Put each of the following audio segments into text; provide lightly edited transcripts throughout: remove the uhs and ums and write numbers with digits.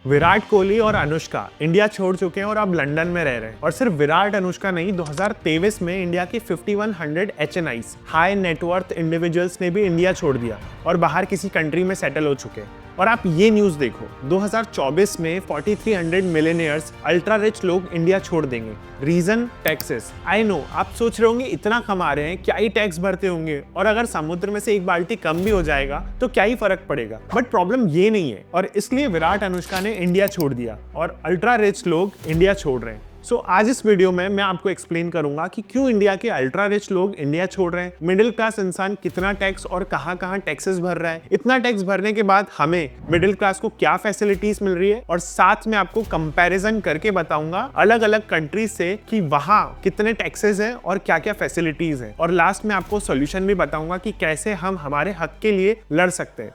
विराट कोहली और अनुष्का इंडिया छोड़ चुके हैं और अब लंदन में रह रहे हैं। और सिर्फ विराट अनुष्का नहीं, 2023 में इंडिया के 5100 HNIs हाई नेटवर्थ इंडिविजुअल्स ने भी इंडिया छोड़ दिया और बाहर किसी कंट्री में सेटल हो चुके हैं। और आप ये न्यूज़ देखो, 2024 में 4300 मिलियनियर्स अल्ट्रा रिच लोग इंडिया छोड़ देंगे। Reason taxes. आई नो, आप सोच रहे होंगे इतना कमा रहे हैं, क्या ही टैक्स भरते होंगे, और अगर समुद्र में से एक बाल्टी कम भी हो जाएगा तो क्या ही फर्क पड़ेगा। बट प्रॉब्लम ये नहीं है, और इसलिए विराट अनुष्का ने इंडिया छोड़ दिया और अल्ट्रा रिच लोग इंडिया छोड़ रहे हैं। सो आज इस वीडियो में मैं आपको एक्सप्लेन करूंगा कि क्यों इंडिया के अल्ट्रा रिच लोग इंडिया छोड़ रहे हैं, मिडिल क्लास इंसान कितना टैक्स और कहां टैक्सेस भर रहा है, इतना टैक्स भरने के बाद हमें मिडिल क्लास को क्या फैसिलिटीज मिल रही है, और साथ में आपको कंपैरिजन करके बताऊंगा अलग अलग कंट्रीज से कि वहां कितने टैक्सेस हैं और क्या क्या फैसिलिटीज हैं, और लास्ट में आपको सोल्यूशन भी बताऊंगा कि कैसे हम हमारे हक के लिए लड़ सकते हैं।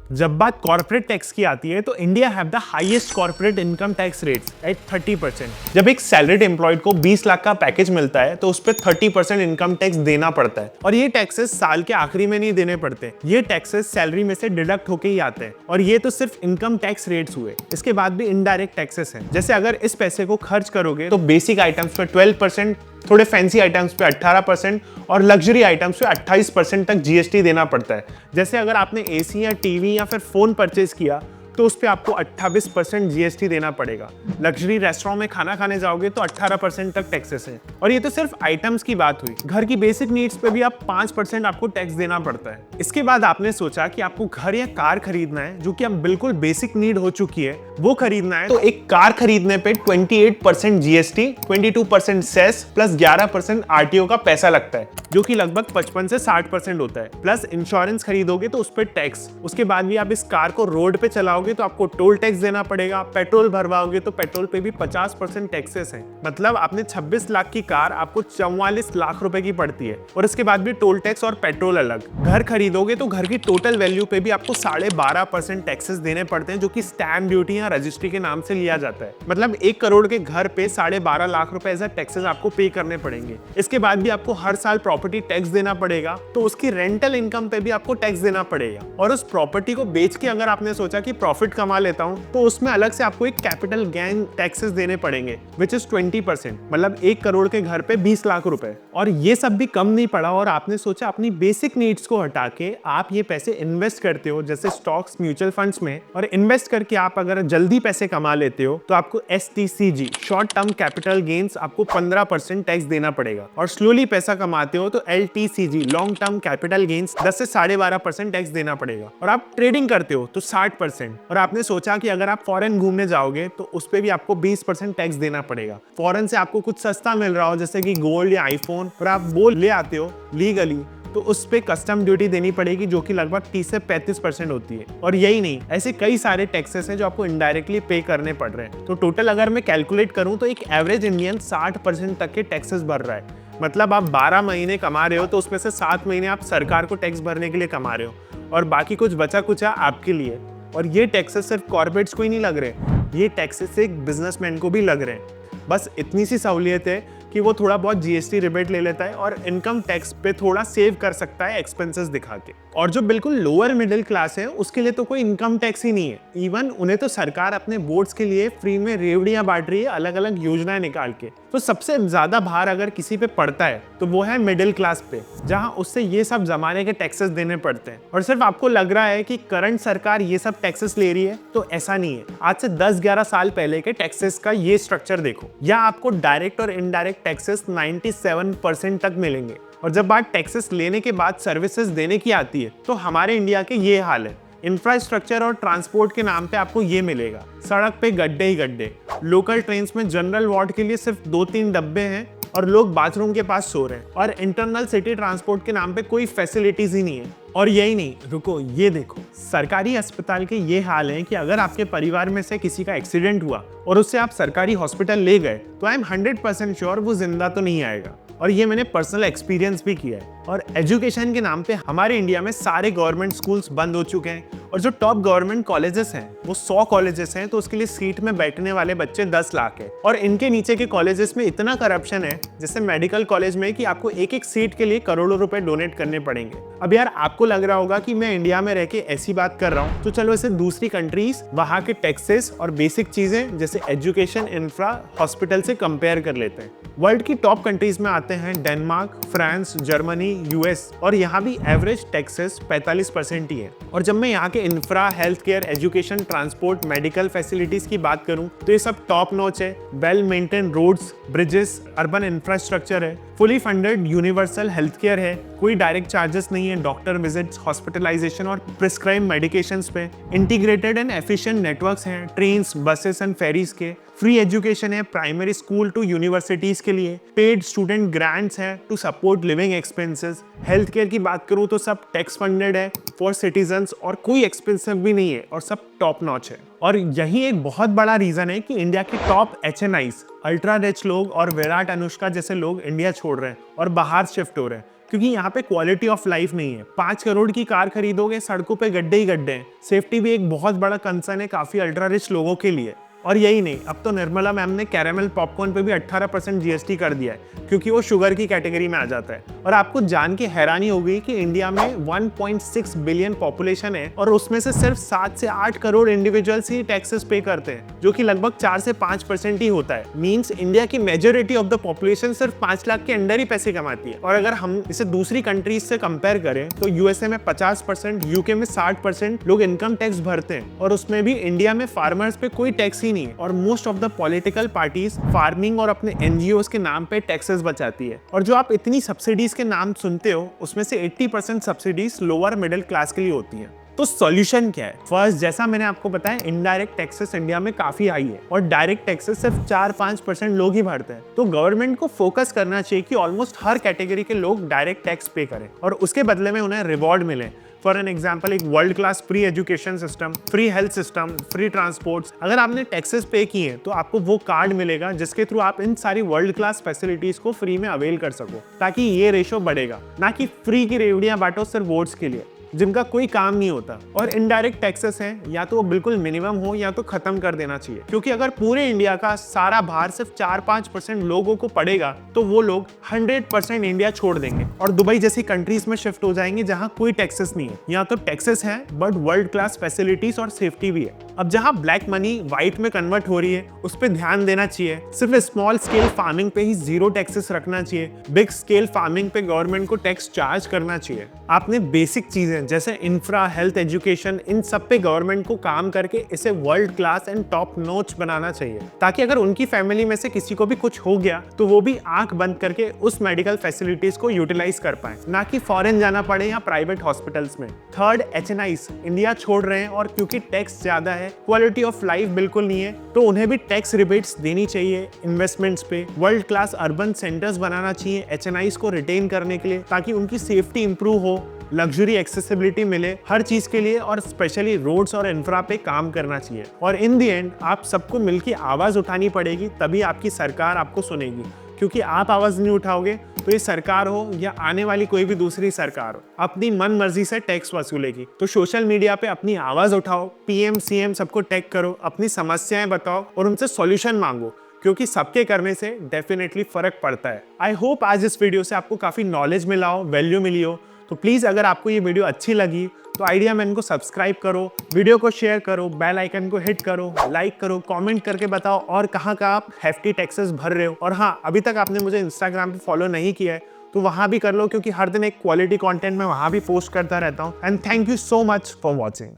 जब बात कॉर्पोरेट टैक्स की आती है तो India have the highest corporate income tax rates eight 30%। जब एक सैलरीड एम्प्लॉयड को 20 लाख का पैकेज मिलता है तो उस पर 30% इनकम टैक्स देना पड़ता है, और ये टैक्सेस साल के आखिरी में नहीं देने पड़ते। ये टैक्सेस सैलरी में से डिडक्ट होके ही आते हैं, और ये तो सिर्फ इनकम टैक्स रेट्स हुए। इसके बाद भी इनडायरेक्ट टैक्सेस हैं, जैसे अगर इस पैसे को खर्च करोगे तो बेसिक आइटम्स पे 12%, थोड़े फैंसी आइटम्स पे 18% और लग्जरी आइटम्स पे 28% तक जीएसटी देना पड़ता है। जैसे अगर आपने एसी या टीवी या फिर फोन परचेज किया तो उस पे आपको 28% जीएसटी देना पड़ेगा। लग्जरी रेस्टोरेंट में खाना खाने जाओगे तो 18% तक टैक्सेस है। और ये तो सिर्फ आइटम्स की बात हुई, घर की बेसिक नीड्स पे भी आप 5% आपको टैक्स देना पड़ता है। इसके बाद आपने सोचा कि आपको घर या कार खरीदना है, जो कि अब बिल्कुल बेसिक नीड हो चुकी है, वो खरीदना है, तो एक कार खरीदने पे 28% जीएसटी, 22% सेस प्लस 11% आरटीओ का पैसा लगता है, जो कि लगभग 55 से 60% होता है। प्लस इंश्योरेंस खरीदोगे तो उस पर टैक्स। उसके बाद भी आप इस कार को रोड पे चलाओगे तो आपको टोल टैक्स देना पड़ेगा। पेट्रोल भरवाओगे तो पेट्रोल पे भी 50% टैक्सेस है। मतलब आपने 26 लाख की कार आपको 44 लाख रुपए की पड़ती है, और इसके बाद भी टोल टैक्स और पेट्रोल अलग। घर खरीदोगे तो घर की टोटल वैल्यू पे भी आपको 12.5% टैक्सेस देने पड़ते हैं, जो कि स्टैम्प ड्यूटी या रजिस्ट्री के नाम से लिया जाता है। मतलब 1 करोड़ के घर पे 12.5 लाख रुपए ऐसा टैक्सेस आपको पे करने पड़ेंगे। इसके बाद भी आपको हर साल प्रॉपर्टी टैक्स देना पड़ेगा, तो उसकी रेंटल इनकम पे भी आपको टैक्स देना पड़ेगा। और उस प्रॉपर्टी को बेच के अगर आपने सोचा कि प्रॉफिट कमा लेता हूं, तो उसमें अलग से आपको एक कैपिटल गेन टैक्सेस देने पड़ेंगे, विच इज 20%। मतलब 1 करोड़ के घर पे 20 लाख रुपए। और ये सब भी कम नहीं पड़ा, और आपने सोचा अपनी बेसिक नीड्स को हटा के आप ये पैसे इन्वेस्ट करते हो, जैसे स्टॉक्स, म्यूचुअल फंड्स में, और इन्वेस्ट करके आप अगर जल्दी पैसे कमा लेते हो तो आपको STCG short term capital gains आपको 15% टैक्स देना पड़ेगा। और स्लोली पैसा कमाते हो तो LTCG long term capital gains 10 से 12.5% टैक्स देना पड़ेगा। और आप ट्रेडिंग करते हो तो 60%। और आपने सोचा कि अगर आप फॉरेन घूमने जाओगे तो उस पे भी आपको 20% टैक्स देना पड़ेगा। फॉरेन से आपको कुछ सस्ता मिल रहा हो, जैसे कि गोल्ड या आईफोन, और आप वो ले आते हो लीगली, तो उस पे कस्टम ड्यूटी देनी पड़ेगी, जो कि लगभग 30 से 35% होती है। और यही नहीं, ऐसे कई सारे टैक्सेस हैं जो आपको इनडायरेक्टली पे करने पड़ रहे हैं। तो टोटल अगर मैं कैलकुलेट करूं तो एक एवरेज इंडियन 60% तक के टैक्सेस भर रहा है। मतलब आप 12 महीने कमा रहे हो तो उसमें से 7 महीने आप सरकार को टैक्स भरने के लिए कमा रहे हो, और बाकी कुछ बचा कुचा आपके लिए। और ये टैक्सेस सिर्फ कॉर्पोरेट्स को ही नहीं लग रहे, ये टैक्सेस एक बिजनेसमैन को भी लग रहे हैं। बस इतनी सी सहूलियत है कि वो थोड़ा बहुत जीएसटी रिबेट ले लेता है और इनकम टैक्स पे थोड़ा सेव कर सकता है एक्सपेंसेस दिखा के। और जो बिल्कुल लोअर मिडिल क्लास है उसके लिए तो कोई इनकम टैक्स ही नहीं है। इवन उन्हें तो सरकार अपने बोर्ड्स के लिए फ्री में रेवड़ियां बांट रही है, अलग अलग योजनाएं निकाल के। तो सबसे ज्यादा भार अगर किसी पे पड़ता है तो वो है मिडिल क्लास पे, जहां उससे ये सब जमाने के टैक्सेस देने पड़ते हैं। और सिर्फ आपको लग रहा है कि करंट सरकार ये सब टैक्सेस ले रही है, तो ऐसा नहीं है। आज से 10-11 साल पहले के टैक्सेस का ये स्ट्रक्चर देखो, या आपको डायरेक्ट और इनडायरेक्ट टैक्सेस 97% तक मिलेंगे। और जब बात टैक्सेस लेने के बाद सर्विसेज देने की आती है तो हमारे इंडिया के ये हाल है। इंफ्रास्ट्रक्चर और ट्रांसपोर्ट के नाम पे आपको ये मिलेगा, सड़क पे गड्ढे ही गड्ढे। लोकल ट्रेन्स में जनरल वार्ड के लिए सिर्फ 2-3 डब्बे हैं और लोग बाथरूम के पास सो रहे हैं। और इंटरनल सिटी ट्रांसपोर्ट के नाम पे कोई फैसिलिटीज ही नहीं है। और यही नहीं, रुको, ये देखो, सरकारी अस्पताल के ये हाल है कि अगर आपके परिवार में से किसी का एक्सीडेंट हुआ और उससे आप सरकारी हॉस्पिटल ले गए तो आई एम 100% श्योर वो जिंदा तो नहीं आएगा। और ये मैंने पर्सनल एक्सपीरियंस भी किया है। और एजुकेशन के नाम पे हमारे इंडिया में सारे गवर्नमेंट स्कूल्स बंद हो चुके हैं और जो टॉप गवर्नमेंट कॉलेजेस हैं वो 100 कॉलेजेस हैं, तो उसके लिए सीट में बैठने वाले बच्चे 10 लाख है। और इनके नीचे के कॉलेजेस में इतना करप्शन है, जैसे मेडिकल कॉलेज में, कि आपको एक एक सीट के लिए करोड़ों रुपए डोनेट करने पड़ेंगे। अब यार आपको लग रहा होगा कि मैं इंडिया में रह के ऐसी बात कर रहा हूँ, तो चलो इसे दूसरी कंट्रीज, वहाँ के टैक्सेस और बेसिक चीजें जैसे एजुकेशन, इंफ्रा, हॉस्पिटल से कंपेयर कर लेते हैं। वर्ल्ड की टॉप कंट्रीज में आते हैं डेनमार्क, फ्रांस, जर्मनी, यूएस, और यहाँ भी एवरेज टैक्सेस 45% ही है। और जब मैं यहाँ के infra, health care, education, transport, medical facilities की बात करूँ तो ये सब टॉप नॉच है। Well maintain roads, bridges, urban infrastructure है, fully funded universal health care है, कोई डायरेक्ट चार्जेस नहीं है डॉक्टर विजिट्स, हॉस्पिटलाइजेशन और प्रिस्क्राइब मेडिकेशंस पे, इंटीग्रेटेड एंड एफिशिएंट नेटवर्क्स हैं ट्रेन्स, बसेस एंड फेरीज के, फ्री एजुकेशन है प्राइमरी स्कूल टू यूनिवर्सिटीज के लिए, पेड स्टूडेंट ग्रांट्स है to support living expenses. Health care की बात करूँ तो सब टैक्स फंडेड है फॉर सिटीजन्स और कोई एक्सपेंसिव भी नहीं है और सब टॉप नॉच है। और यही एक बहुत बड़ा रीजन है कि इंडिया के टॉप HNIs, अल्ट्रा रिच लोग और विराट, अनुष्का जैसे लोग इंडिया छोड़ रहे हैं और बाहर शिफ्ट हो रहे हैं, क्योंकि यहाँ पे क्वालिटी ऑफ लाइफ नहीं है। 5 करोड़ की कार खरीदोगे, सड़कों पे गड्ढे ही गड्ढे हैं। सेफ्टी भी एक बहुत बड़ा कंसर्न है काफी अल्ट्रा रिच लोगों के लिए। और यही नहीं, अब तो निर्मला मैम ने कैरामल पॉपकॉर्न पे भी 18% GST कर दिया है, क्योंकि वो शुगर की कैटेगरी में आ जाता है। और आपको जान के हैरानी होगी कि इंडिया में 1.6 बिलियन पॉपुलेशन है और उसमें से सिर्फ 7 से 8 करोड़ इंडिविजुअल्स ही टैक्सेस पे करते हैं, जो कि लगभग 4 से 5% ही होता है। मींस इंडिया की मेजोरिटी ऑफ द पॉपुलेशन सिर्फ 5 लाख के अंडर ही पैसे कमाती है। और अगर हम इसे दूसरी कंट्रीज से कंपेयर करें तो USA में 50%, UK में 60% लोग इनकम टैक्स भरते हैं, और उसमें भी इंडिया में फार्मर्स पे कोई टैक्स ही नहीं है। और most of the political parties farming और अपने NGOs के नाम पे टैक्सेस बचाती है। और जो आप इतनी सब्सिडीज के नाम सुनते हो, उसमें से 80% सब्सिडीज लोअर मिडिल क्लास के लिए होती हैं। तो सॉल्यूशन क्या है? फर्स्ट, जैसा मैंने आपको बताया, इनडायरेक्ट टैक्सेस इंडिया में काफी हाई है और डायरेक्ट टैक्सेस सिर्फ 4-5% लोग ही भरते हैं। तो गवर्नमेंट को फोकस करना चाहिए कि ऑलमोस्ट हर कैटेगरी के लोग डायरेक्ट टैक्स पे करें और उसके बदले में उन्हें रिवॉर्ड मिले। फॉर एन एग्जाम्पल, एक world class free education system, free health system, free transports. अगर आपने टैक्सेस पे किए तो आपको वो कार्ड मिलेगा जिसके थ्रू आप इन सारी वर्ल्ड क्लास फैसिलिटीज को फ्री में अवेल कर सको, ताकि ये रेशो बढ़ेगा, ना कि फ्री की रेवड़ियां बांटो सिर्फ वोट्स के लिए जिनका कोई काम नहीं होता। और इनडायरेक्ट टैक्सेस हैं, या तो वो बिल्कुल मिनिमम हो या तो खत्म कर देना चाहिए, क्योंकि अगर पूरे इंडिया का सारा भार सिर्फ 4-5% लोगों को पड़ेगा तो वो लोग 100% इंडिया छोड़ देंगे और दुबई जैसी कंट्रीज में शिफ्ट हो जाएंगे जहां कोई टैक्सेस नहीं है। यहाँ तो टैक्सेस हैं बट वर्ल्ड क्लास फैसिलिटीज और सेफ्टी भी है। अब जहां ब्लैक मनी व्हाइट में कन्वर्ट हो रही है उस पर ध्यान देना चाहिए। सिर्फ स्मॉल स्केल फार्मिंग पे ही 0 टैक्सेस रखना चाहिए। बिग स्केल फार्मिंग पे गवर्नमेंट को टैक्स चार्ज करना चाहिए। आपने बेसिक चीजें जैसे इंफ्रा, हेल्थ, एजुकेशन, इन सब पे गवर्नमेंट को काम करके इसे world class and top notch बनाना चाहिए, ताकि अगर उनकी फैमिली में से किसी को भी कुछ हो गया तो वो भी आंख बंद करके उस मेडिकल फैसिलिटीज को यूटिलाइज कर पाए, ना कि फॉरेन जाना पड़े या प्राइवेट हॉस्पिटल्स में। थर्ड, HNIs इंडिया छोड़ रहे हैं और क्योंकि टैक्स ज्यादा है, क्वालिटी ऑफ लाइफ बिल्कुल नहीं है, तो उन्हें भी टैक्स रिबेट्स देनी चाहिए इन्वेस्टमेंट्स पे। वर्ल्ड क्लास अर्बन सेंटर्स बनाना चाहिए HNIs को रिटेन करने के लिए, ताकि उनकी सेफ्टी इंप्रूव हो, लग्जरी एक्सेसिबिलिटी मिले हर चीज के लिए, और स्पेशली रोड्स और इंफ्रा पे काम करना चाहिए। और इन द एंड आप सबको मिलकर आवाज उठानी पड़ेगी, तभी आपकी सरकार आपको सुनेगी, क्योंकि आप आवाज नहीं उठाओगे तो ये सरकार हो या आने वाली कोई भी दूसरी सरकार हो, अपनी मन मर्जी से टैक्स वसूलेगी। तो सोशल मीडिया पे अपनी आवाज उठाओ, PM, CM सबको टैग करो, अपनी समस्याएं बताओ और उनसे सॉल्यूशन मांगो, क्योंकि सबके करने से डेफिनेटली फर्क पड़ता है। आई होप आज इस वीडियो से आपको काफी नॉलेज मिला हो, वैल्यू मिली हो। तो प्लीज अगर आपको ये वीडियो अच्छी लगी तो आइडिया मैन को सब्सक्राइब करो, वीडियो को शेयर करो, बेल आइकन को हिट करो, लाइक करो, कमेंट करके बताओ और कहाँ आप हेफ्टी टैक्सेस भर रहे हो। और हाँ, अभी तक आपने मुझे इंस्टाग्राम पे फॉलो नहीं किया है तो वहाँ भी कर लो, क्योंकि हर दिन एक क्वालिटी कंटेंट मैं वहाँ भी पोस्ट करता रहता हूँ। And thank you so much for watching.